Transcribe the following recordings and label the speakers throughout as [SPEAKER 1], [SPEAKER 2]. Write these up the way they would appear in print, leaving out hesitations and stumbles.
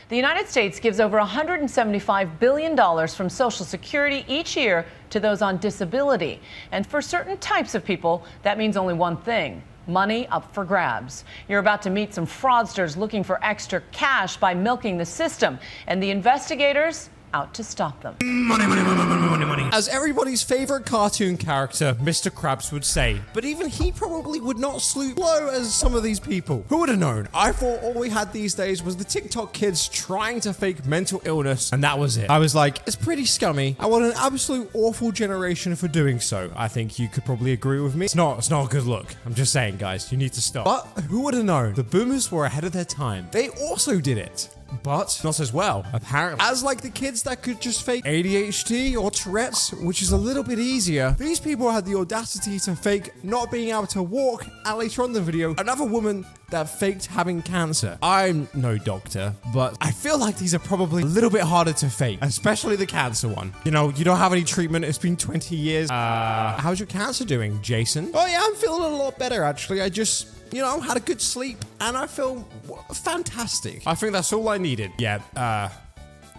[SPEAKER 1] The United States gives over $175 billion from Social Security each year to those on disability. And for certain types of people, that means only one thing: money up for grabs. You're about to meet some fraudsters looking for extra cash by milking the system, and the investigators out to stop them.
[SPEAKER 2] Money, money, money, money, money, money. As everybody's favorite cartoon character, Mr. Krabs would say, but even he probably would not stoop low as some of these people. Who would have known? I thought all we had these days was the TikTok kids trying to fake mental illness, and that was it. I was like, it's pretty scummy. I want an absolute awful generation for doing so. I think you could probably agree with me. It's not a good look. I'm just saying, guys, you need to stop. But who would have known? The boomers were ahead of their time. They also did it, but not as well, apparently. As like the kids that could just fake ADHD or Tourette's, which is a little bit easier, these people had the audacity to fake not being able to walk, and later on in the video, another woman that faked having cancer. I'm no doctor, but I feel like these are probably a little bit harder to fake, especially the cancer one. You know, you don't have any treatment, it's been 20 years. How's your cancer doing, Jason? Oh yeah, I'm feeling a lot better, actually. I just, you know, had a good sleep and I feel fantastic. I think that's all I needed. Yeah,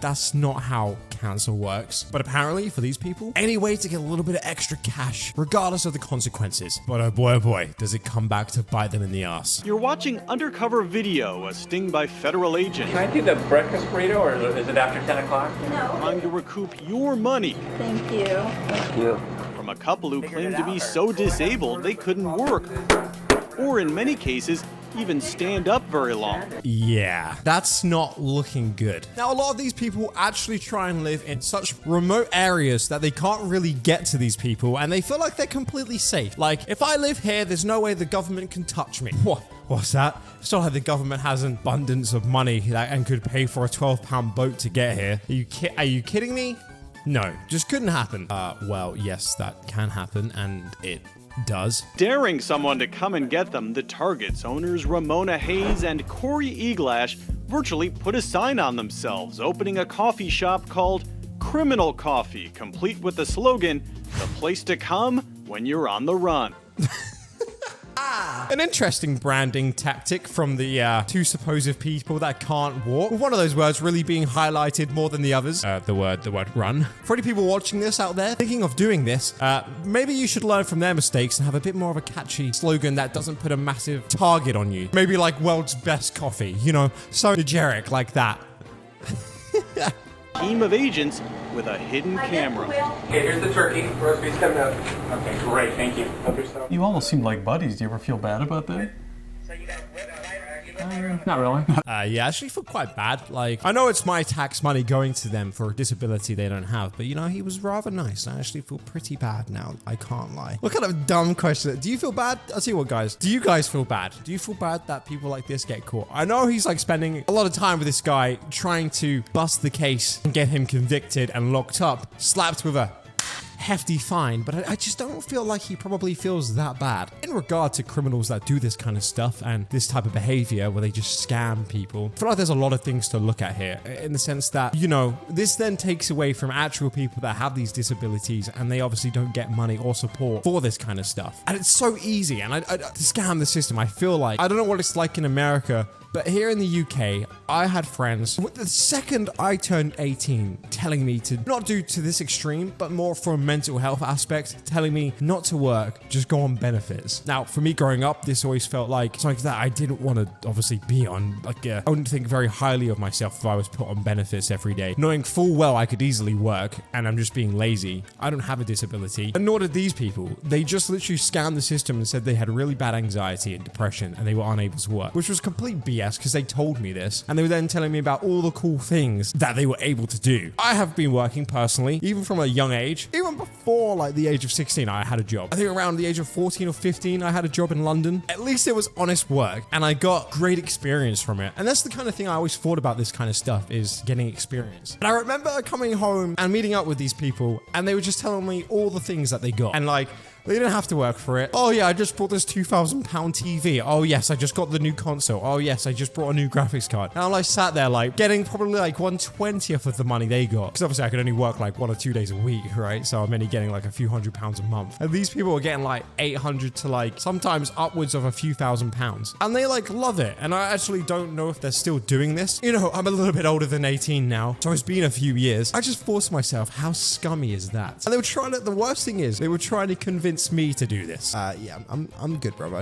[SPEAKER 2] that's not how cancer works. But apparently for these people, any way to get a little bit of extra cash, regardless of the consequences. But oh boy, does it come back to bite them in the ass.
[SPEAKER 3] You're watching Undercover Video, a sting by federal agents.
[SPEAKER 4] Can I do the breakfast burrito, or is it after 10 o'clock?
[SPEAKER 5] No.
[SPEAKER 3] Trying to recoup your money.
[SPEAKER 5] Thank you.
[SPEAKER 4] Thank you.
[SPEAKER 3] From a couple who claimed to be so disabled they couldn't work, or in many cases, even stand up very long.
[SPEAKER 2] Yeah, that's not looking good. Now, a lot of these people actually try and live in such remote areas that they can't really get to these people, and they feel like they're completely safe. Like, if I live here, there's no way the government can touch me. What's that? It's not like the government has an abundance of money and could pay for a 12-pound boat to get here. Are you kidding me? No, just couldn't happen. Well, yes, that can happen, and it does.
[SPEAKER 3] Daring someone to come and get them, the Target's owners Ramona Hayes and Corey Eglash virtually put a sign on themselves, opening a coffee shop called Criminal Coffee, complete with the slogan, "The place to come when you're on the run."
[SPEAKER 2] An interesting branding tactic from the two supposed people that can't walk. With one of those words really being highlighted more than the others. The word run. For any people watching this out there, thinking of doing this, maybe you should learn from their mistakes and have a bit more of a catchy slogan that doesn't put a massive target on you. Maybe like world's best coffee, you know, so generic like that.
[SPEAKER 3] Team of agents with a hidden camera.
[SPEAKER 4] Okay, here's the turkey. Roast beef's coming up. Okay, great. Thank you. Help yourself.
[SPEAKER 6] You almost seem like buddies. Do you ever feel bad about that?
[SPEAKER 7] Not really.
[SPEAKER 2] Yeah, I actually feel quite bad. Like, I know it's my tax money going to them for a disability they don't have, but you know, he was rather nice. I actually feel pretty bad now. I can't lie. What kind of dumb question? Do you feel bad? I'll tell you what, guys. Do you guys feel bad? Do you feel bad that people like this get caught? I know he's like spending a lot of time with this guy trying to bust the case and get him convicted and locked up, slapped with a hefty fine, but I just don't feel like he probably feels that bad. In regard to criminals that do this kind of stuff and this type of behavior where they just scam people, I feel like there's a lot of things to look at here, in the sense that, you know, this then takes away from actual people that have these disabilities and they obviously don't get money or support for this kind of stuff. And it's so easy and to scam the system. I feel like, I don't know what it's like in America, but here in the UK, I had friends, the second I turned 18, telling me to not do to this extreme, but more from a mental health aspect, telling me not to work, just go on benefits. Now, for me growing up, this always felt like something that I didn't want to obviously be on. Like, I wouldn't think very highly of myself if I was put on benefits every day, knowing full well I could easily work and I'm just being lazy. I don't have a disability, and nor did these people. They just literally scammed the system and said they had really bad anxiety and depression and they were unable to work, which was complete BS because they told me this, and they were then telling me about all the cool things that they were able to do. I have been working personally, even from a young age. Even before like the age of 16, I had a job. I think around the age of 14 or 15, I had a job in London. At least it was honest work, and I got great experience from it. And that's the kind of thing I always thought about this kind of stuff, is getting experience. And I remember coming home and meeting up with these people, and they were just telling me all the things that they got. And like, They didn't have to work for it. Oh yeah, I just bought this £2,000 TV. Oh yes, I just got the new console. Oh yes, I just brought a new graphics card. And I'm like sat there like getting probably like 1/20th of the money they got. Because obviously I could only work like 1 or 2 days a week, right? So I'm only getting like a few £100s a month. And these people are getting like 800 to like sometimes upwards of a few £1,000s. And they like love it. And I actually don't know if they're still doing this. You know, I'm a little bit older than 18 now. So it's been a few years. I just forced myself, how scummy is that? And they were trying to, the worst thing is, they were trying to convince me to do this. Yeah, I'm good, bro.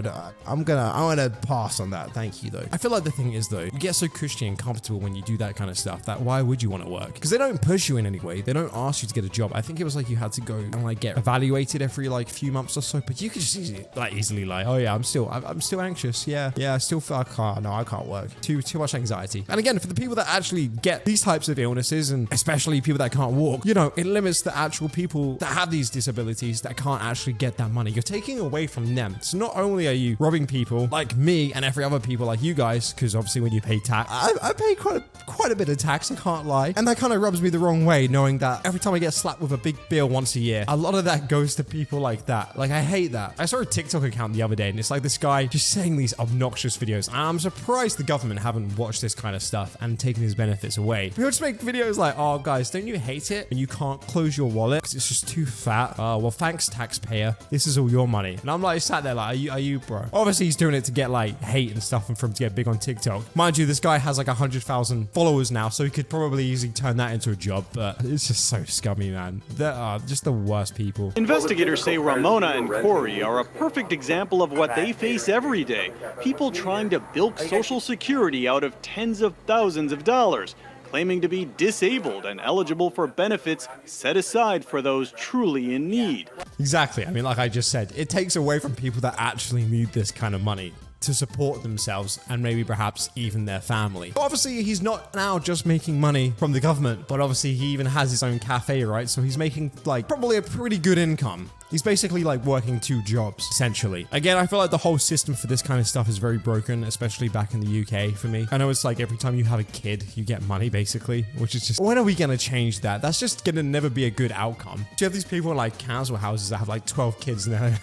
[SPEAKER 2] I'm gonna pass on that. Thank you, though. I feel like the thing is, though, you get so cushy and comfortable when you do that kind of stuff that why would you want to work? Because they don't push you in any way. They don't ask you to get a job. I think it was like you had to go and like get evaluated every like few months or so, but you could just easily like, oh yeah, I'm still anxious. Yeah, I still feel I can't work. Too much anxiety. And again, for the people that actually get these types of illnesses, and especially people that can't walk, you know, it limits the actual people that have these disabilities that can't actually get that money. You're taking away from them. So not only are you robbing people like me and every other people like you guys, because obviously when you pay tax, I pay quite a bit of tax, I can't lie. And that kind of rubs me the wrong way, knowing that every time I get slapped with a big bill once a year, a lot of that goes to people like that. Like, I hate that. I saw a TikTok account the other day, and it's like this guy just saying these obnoxious videos. I'm surprised the government haven't watched this kind of stuff and taken his benefits away. People just make videos like, oh guys, don't you hate it when you can't close your wallet because it's just too fat? Well, thanks, taxpayer. This is all your money. And I'm like sat there like, are you bro? Obviously he's doing it to get like hate and stuff and for him to get big on TikTok. Mind you, this guy has like 100,000 followers now, so he could probably easily turn that into a job, but it's just so scummy, man. They are just the worst people.
[SPEAKER 3] Investigators say Ramona and Corey are a perfect example of what they face every day. People trying to bilk Social Security out of tens of thousands of dollars, claiming to be disabled and eligible for benefits set aside for those truly in need.
[SPEAKER 2] Exactly. I mean, like I just said, it takes away from people that actually need this kind of money to support themselves and maybe perhaps even their family. But obviously, he's not now just making money from the government, but obviously he even has his own cafe, right? So he's making like probably a pretty good income. He's basically like working 2 jobs, essentially. Again, I feel like the whole system for this kind of stuff is very broken, especially back in the UK for me. I know it's like every time you have a kid, you get money basically, which is just, when are we going to change that? That's just going to never be a good outcome. Do you have these people in like council houses that have like 12 kids and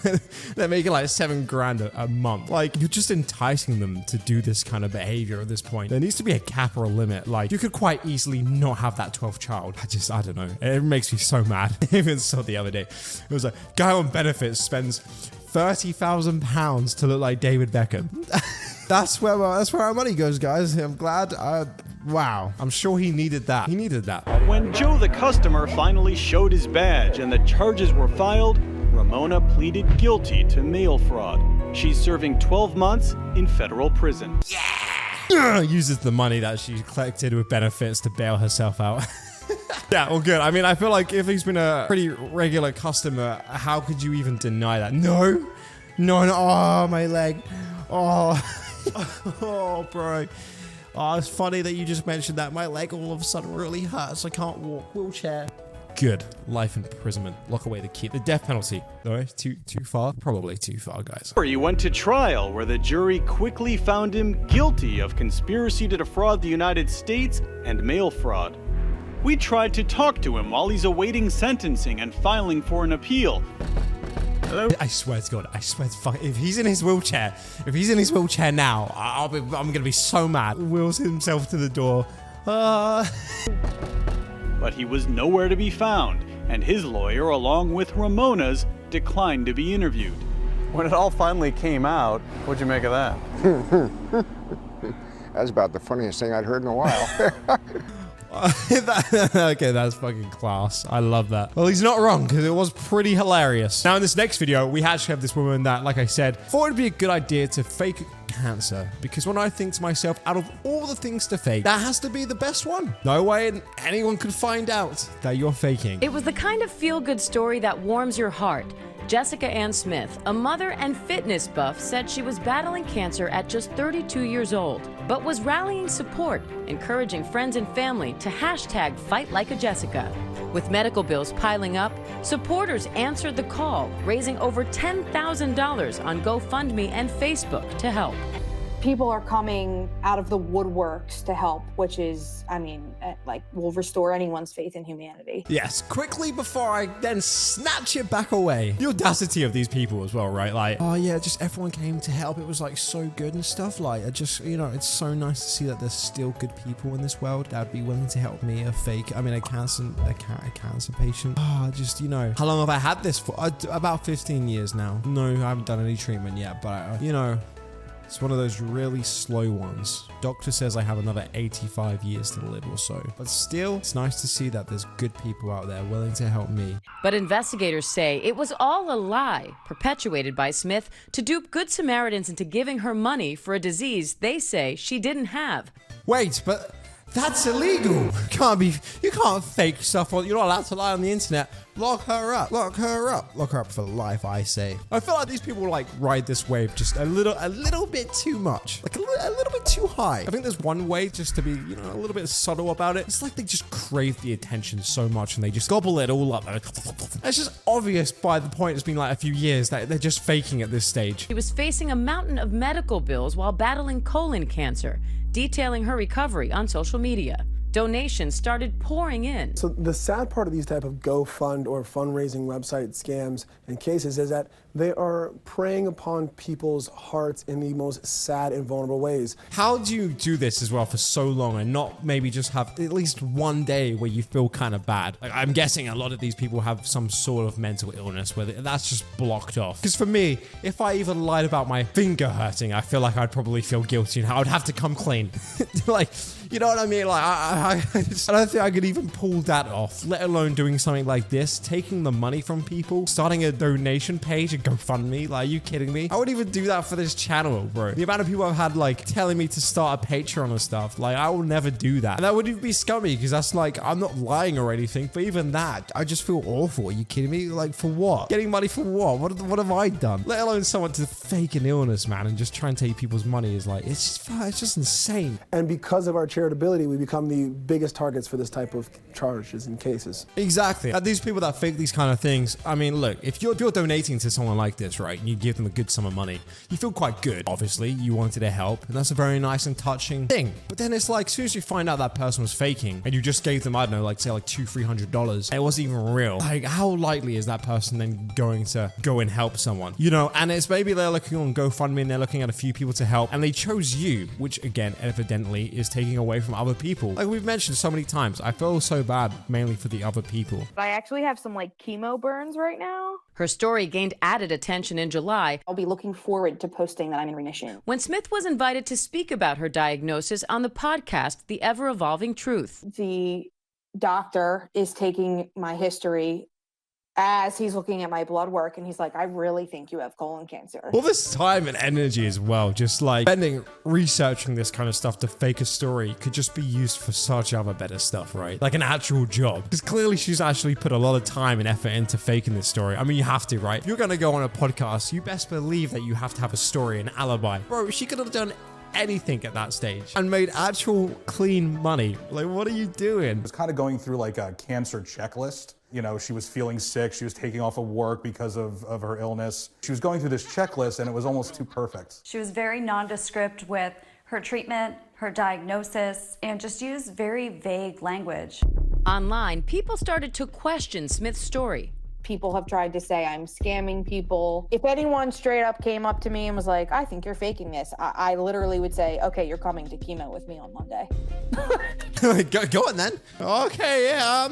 [SPEAKER 2] they're making like $7,000 a month? Like, you're just enticing them to do this kind of behavior at this point. There needs to be a cap or a limit. Like, you could quite easily not have that 12th child. I don't know. It makes me so mad. I even saw the other day. It was like, guy on benefits spends £30,000 to look like David Beckham. That's where our money goes, guys. I'm glad. Wow. I'm sure he needed that. He needed that.
[SPEAKER 3] When Joe the customer finally showed his badge and the charges were filed, Ramona pleaded guilty to mail fraud. She's serving 12 months in federal prison.
[SPEAKER 2] Yeah! Uses the money that she collected with benefits to bail herself out. Yeah, well, good. I mean, I feel like if he's been a pretty regular customer, how could you even deny that? No. Oh, my leg. Oh, oh, bro. Oh, it's funny that you just mentioned that. My leg all of a sudden really hurts. I can't walk. Wheelchair. Good. Life imprisonment. Lock away the key. The death penalty. Though, too far? Probably too far, guys.
[SPEAKER 3] He went to trial where the jury quickly found him guilty of conspiracy to defraud the United States and mail fraud. We tried to talk to him while he's awaiting sentencing and filing for an appeal. Hello?
[SPEAKER 2] I swear to God, if he's in his wheelchair now, I'm gonna be so mad. Wheels himself to the door.
[SPEAKER 3] But he was nowhere to be found, and his lawyer, along with Ramona's, declined to be interviewed. When it all finally came out, what'd you make of that?
[SPEAKER 5] That's about the funniest thing I'd heard in a while.
[SPEAKER 2] Okay, that's fucking class. I love that. Well, he's not wrong, because it was pretty hilarious. Now, in this next video, we actually have this woman that, like I said, thought it'd be a good idea to fake cancer. Because when I think to myself, out of all the things to fake, that has to be the best one. No way anyone could find out that you're faking.
[SPEAKER 7] It was the kind of feel-good story that warms your heart. Jessica Ann Smith, a mother and fitness buff, said she was battling cancer at just 32 years old, but was rallying support, encouraging friends and family to hashtag Fight Like a Jessica. With medical bills piling up, supporters answered the call, raising over $10,000 on GoFundMe and Facebook to help.
[SPEAKER 8] People are coming out of the woodworks to help, which is, I mean, like, will restore anyone's faith in humanity.
[SPEAKER 2] Yes, quickly before I then snatch it back away. The audacity of these people as well, right? Like, oh yeah, just everyone came to help. It was like so good and stuff. Like, I just, you know, it's so nice to see that there's still good people in this world that would be willing to help me, a cancer patient. Oh, just, you know, how long have I had this for? About 15 years now. No, I haven't done any treatment yet, but you know, it's one of those really slow ones. Doctor says I have another 85 years to live or so. But still, it's nice to see that there's good people out there willing to help me.
[SPEAKER 7] But investigators say it was all a lie perpetuated by Smith to dupe Good Samaritans into giving her money for a disease they say she didn't have.
[SPEAKER 2] Wait, but that's illegal. You can't fake stuff. You're not allowed to lie on the internet. Lock her up. Lock her up. Lock her up for life, I say. I feel like these people like ride this wave just a little bit too much. Like a little bit too high. I think there's one way just to be, you know, a little bit subtle about it. It's like they just crave the attention so much and they just gobble it all up. It's just obvious by the point it's been like a few years that they're just faking at this stage.
[SPEAKER 7] She was facing a mountain of medical bills while battling colon cancer, detailing her recovery on social media. Donations started pouring in.
[SPEAKER 9] So the sad part of these type of GoFund or fundraising website scams and cases is that they are preying upon people's hearts in the most sad and vulnerable ways.
[SPEAKER 2] How do you do this as well for so long and not maybe just have at least one day where you feel kind of bad? Like, I'm guessing a lot of these people have some sort of mental illness where that's just blocked off. Because for me, if I even lied about my finger hurting, I feel like I'd probably feel guilty and I would have to come clean. Like, you know what I mean? Like, I don't think I could even pull that off, let alone doing something like this, taking the money from people, starting a donation page and GoFundMe. Like, are you kidding me? I wouldn't even do that for this channel, bro. The amount of people I've had, like, telling me to start a Patreon and stuff, like, I will never do that. And that wouldn't be scummy, because that's, like, I'm not lying or anything, but even that, I just feel awful. Are you kidding me? Like, for what? Getting money for what? What have I done? Let alone someone to fake an illness, man, and just try and take people's money is, like, it's just insane.
[SPEAKER 9] And because of our charitability, we become the biggest targets for this type of charges and cases.
[SPEAKER 2] Exactly. These people that fake these kind of things, I mean, look, if you're donating to someone like this, right, and you give them a good sum of money, you feel quite good. Obviously, you wanted to help, and that's a very nice and touching thing. But then it's like, as soon as you find out that person was faking, and you just gave them, I don't know, like, say, like $200-300, it wasn't even real. Like, how likely is that person then going to go and help someone? You know, and it's maybe they're looking on GoFundMe, and they're looking at a few people to help, and they chose you, which, again, evidently is taking away from other people. Like we've mentioned so many times, I feel so bad mainly for the other people.
[SPEAKER 8] I actually have some like chemo burns right now.
[SPEAKER 7] Her story gained added attention in July.
[SPEAKER 8] I'll be looking forward to posting that I'm in remission.
[SPEAKER 7] When Smith was invited to speak about her diagnosis on the podcast, The Ever-Evolving Truth.
[SPEAKER 8] The doctor is taking my history as he's looking at my blood work, and he's like, I really think you have colon cancer.
[SPEAKER 2] All this time and energy as well, just like spending researching this kind of stuff to fake a story could just be used for such other better stuff, right? Like an actual job. Because clearly she's actually put a lot of time and effort into faking this story. I mean, you have to, right? If you're going to go on a podcast, you best believe that you have to have a story, an alibi. Bro, she could have done anything at that stage and made actual clean money. Like, what are you doing?
[SPEAKER 10] I was kind of going through like a cancer checklist. You know, she was feeling sick. She was taking off of work because of her illness. She was going through this checklist and it was almost too perfect.
[SPEAKER 11] She was very nondescript with her treatment, her diagnosis, and just used very vague language.
[SPEAKER 7] Online, people started to question Smith's story.
[SPEAKER 8] People have tried to say I'm scamming people. If anyone straight up came up to me and was like, I think you're faking this, I literally would say, okay, you're coming to chemo with me on Monday.
[SPEAKER 2] Go on then. Okay, yeah,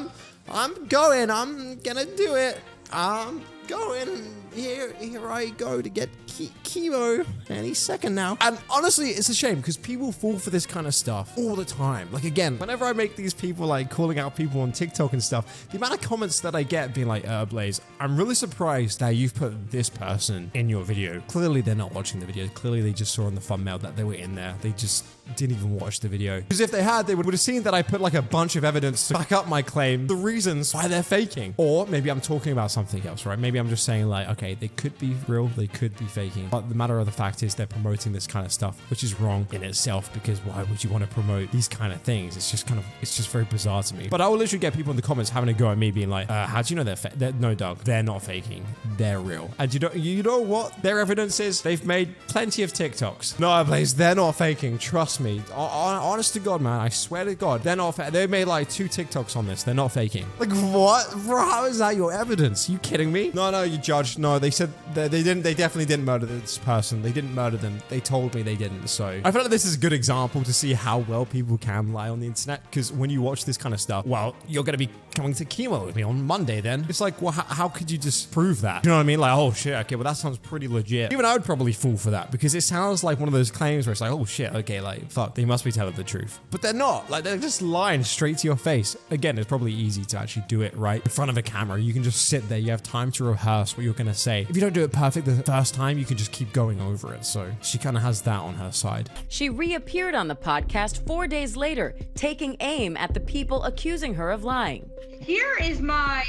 [SPEAKER 2] I'm going. I'm gonna do it. I'm going. Here I go to get chemo any second now. And honestly, it's a shame because people fall for this kind of stuff all the time. Like, again, whenever I make these people like calling out people on TikTok and stuff, the amount of comments that I get being like, Blaze, I'm really surprised that you've put this person in your video. Clearly, they're not watching the video. Clearly, they just saw in the thumbnail that they were in there. They just didn't even watch the video. Because if they had, they would have seen that I put like a bunch of evidence to back up my claim, the reasons why they're faking. Or maybe I'm talking about something else, right? Maybe I'm just saying like, okay, okay, they could be real, they could be faking. But the matter of the fact is they're promoting this kind of stuff, which is wrong in itself, because why would you want to promote these kind of things? It's just very bizarre to me. But I will literally get people in the comments having a go at me being like, how do you know they're no, Doug, they're not faking. They're real. And you know what their evidence is? They've made plenty of TikToks. No, please, they're not faking. Trust me. Honest to God, man, I swear to God, they're not. They made like 2 TikToks on this. They're not faking. Like what, bro? How is that your evidence? You kidding me? No, you judge. No, they said they didn't. They definitely didn't murder this person. They didn't murder them. They told me they didn't. So I feel like this is a good example to see how well people can lie on the internet. Because when you watch this kind of stuff, well, you're gonna be coming to chemo with me on Monday. Then it's like, well, how could you disprove that? You know what I mean? Like, oh shit, okay, well that sounds pretty legit. Even I would probably fall for that because it sounds like one of those claims where it's like, oh shit, okay, like fuck, they must be telling the truth. But they're not. Like they're just lying straight to your face. Again, it's probably easy to actually do it right in front of a camera. You can just sit there. You have time to rehearse what you're gonna say. If you don't do it perfect the first time, you can just keep going over it. So she kind of has that on her side.
[SPEAKER 7] She reappeared on the podcast 4 days later, taking aim at the people accusing her of lying.
[SPEAKER 12] Here is my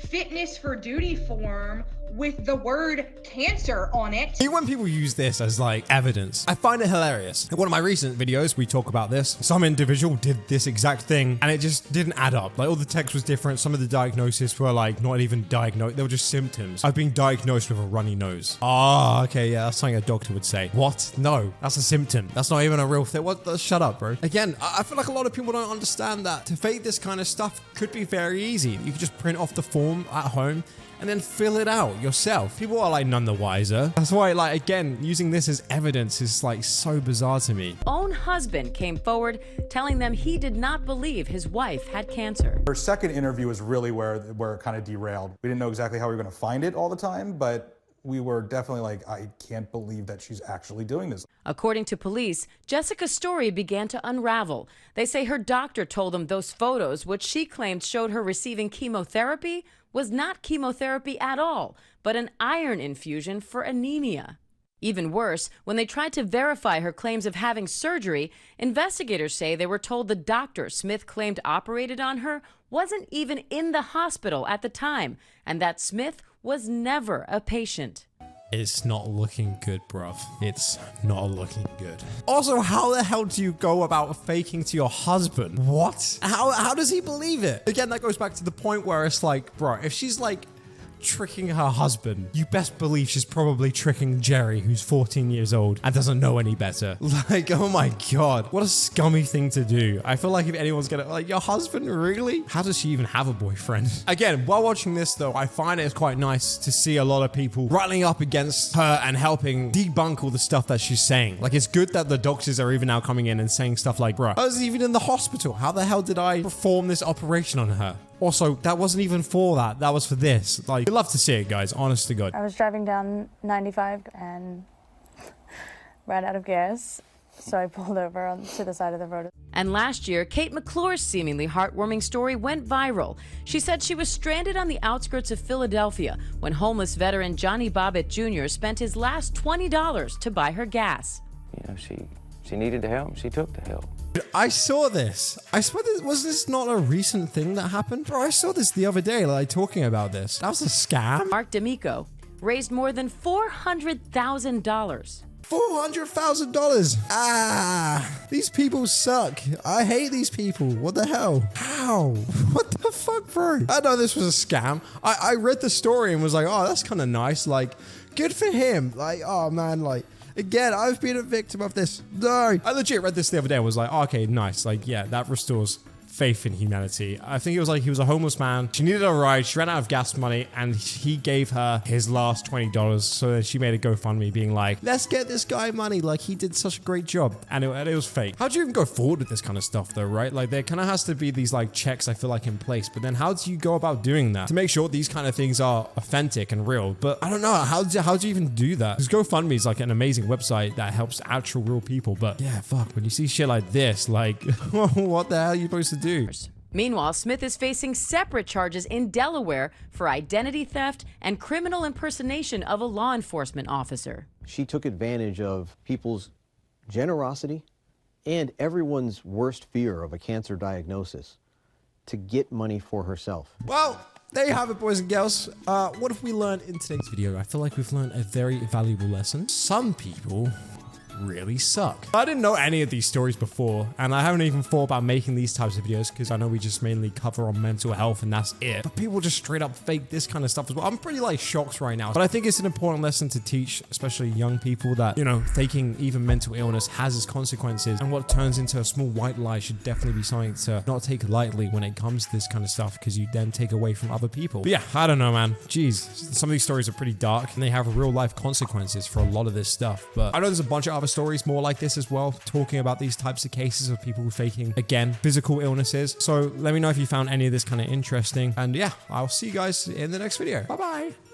[SPEAKER 12] fitness for duty form with the word cancer on it.
[SPEAKER 2] When people use this as like evidence, I find it hilarious. In one of my recent videos, we talk about this. Some individual did this exact thing and it just didn't add up. Like all the text was different. Some of the diagnosis were like not even diagnosed. They were just symptoms. I've been diagnosed with a runny nose. Oh, okay. Yeah, that's something a doctor would say. What? No, that's a symptom. That's not even a real thing. What? Shut up, bro. Again, I feel like a lot of people don't understand that to fake this kind of stuff could be very easy. You could just print off the form at home and then fill it out yourself. People are like none the wiser. That's why, like, again, using this as evidence is like so bizarre to me.
[SPEAKER 7] Own husband came forward telling them he did not believe his wife had cancer.
[SPEAKER 10] Her second interview is really where it kind of derailed. We didn't know exactly how we were going to find it all the time, but we were definitely like, I can't believe that she's actually doing this.
[SPEAKER 7] According to police, Jessica's story began to unravel. They say her doctor told them those photos, which she claimed showed her receiving chemotherapy, was not chemotherapy at all, but an iron infusion for anemia. Even worse, when they tried to verify her claims of having surgery, investigators say they were told the doctor Smith claimed operated on her wasn't even in the hospital at the time, and that Smith was never a patient.
[SPEAKER 2] It's not looking good, bruv. It's not looking good. Also, how the hell do you go about faking to your husband? What? How does he believe it? Again, that goes back to the point where it's like, bro, if she's like tricking her husband, you best believe she's probably tricking Jerry, who's 14 years old and doesn't know any better. Like, oh my God, what a scummy thing to do. I feel like if anyone's gonna, like, your husband, really? How does she even have a boyfriend? Again, while watching this though, I find it quite nice to see a lot of people rallying up against her and helping debunk all the stuff that she's saying. Like, it's good that the doctors are even now coming in and saying stuff like, bruh, I was even in the hospital. How the hell did I perform this operation on her? Also, that wasn't even for that. That was for this. Like, you'd love to see it, guys. Honest to God.
[SPEAKER 13] I was driving down 95 and ran out of gas, so I pulled over to the side of the road.
[SPEAKER 7] And last year, Kate McClure's seemingly heartwarming story went viral. She said she was stranded on the outskirts of Philadelphia when homeless veteran Johnny Bobbitt Jr. spent his last $20 to buy her gas.
[SPEAKER 14] You know, she needed the help. She took the help.
[SPEAKER 2] I saw this. I swear, was this not a recent thing that happened? Bro, I saw this the other day, like, talking about this. That was a scam.
[SPEAKER 7] Mark D'Amico raised more than $400,000.
[SPEAKER 2] $400,000. Ah, these people suck. I hate these people. What the hell? How? What the fuck, bro? I know this was a scam. I read the story and was like, oh, that's kind of nice. Like, good for him. Like, oh man, like, again, I've been a victim of this. No. I legit read this the other day and was like, oh, okay, nice. Like, yeah, that restores faith in humanity. I think it was like he was a homeless man. She needed a ride. She ran out of gas money and he gave her his last $20. So then she made a GoFundMe being like, let's get this guy money. Like, he did such a great job. And it was fake. How do you even go forward with this kind of stuff though, right? Like, there kind of has to be these like checks, I feel like, in place. But then how do you go about doing that to make sure these kind of things are authentic and real? But I don't know. How do you even do that? Because GoFundMe is like an amazing website that helps actual real people. But yeah, fuck, when you see shit like this, like, what the hell are you supposed to do?
[SPEAKER 7] Meanwhile, Smith is facing separate charges in Delaware for identity theft and criminal impersonation of a law enforcement officer.
[SPEAKER 15] She took advantage of people's generosity and everyone's worst fear of a cancer diagnosis to get money for herself.
[SPEAKER 2] Well, there you have it, boys and girls. What have we learned in today's video? I feel like we've learned a very valuable lesson. Some people really suck. I didn't know any of these stories before, and I haven't even thought about making these types of videos because I know we just mainly cover on mental health and that's it. But people just straight up fake this kind of stuff as well. I'm pretty like shocked right now. But I think it's an important lesson to teach, especially young people, that, you know, faking even mental illness has its consequences, and what turns into a small white lie should definitely be something to not take lightly when it comes to this kind of stuff, because you then take away from other people. But yeah, I don't know, man. Jeez, some of these stories are pretty dark and they have real life consequences for a lot of this stuff. But I know there's a bunch of other stories more like this as well, talking about these types of cases of people faking, again, physical illnesses. So let me know if you found any of this kind of interesting. And yeah, I'll see you guys in the next video. Bye bye.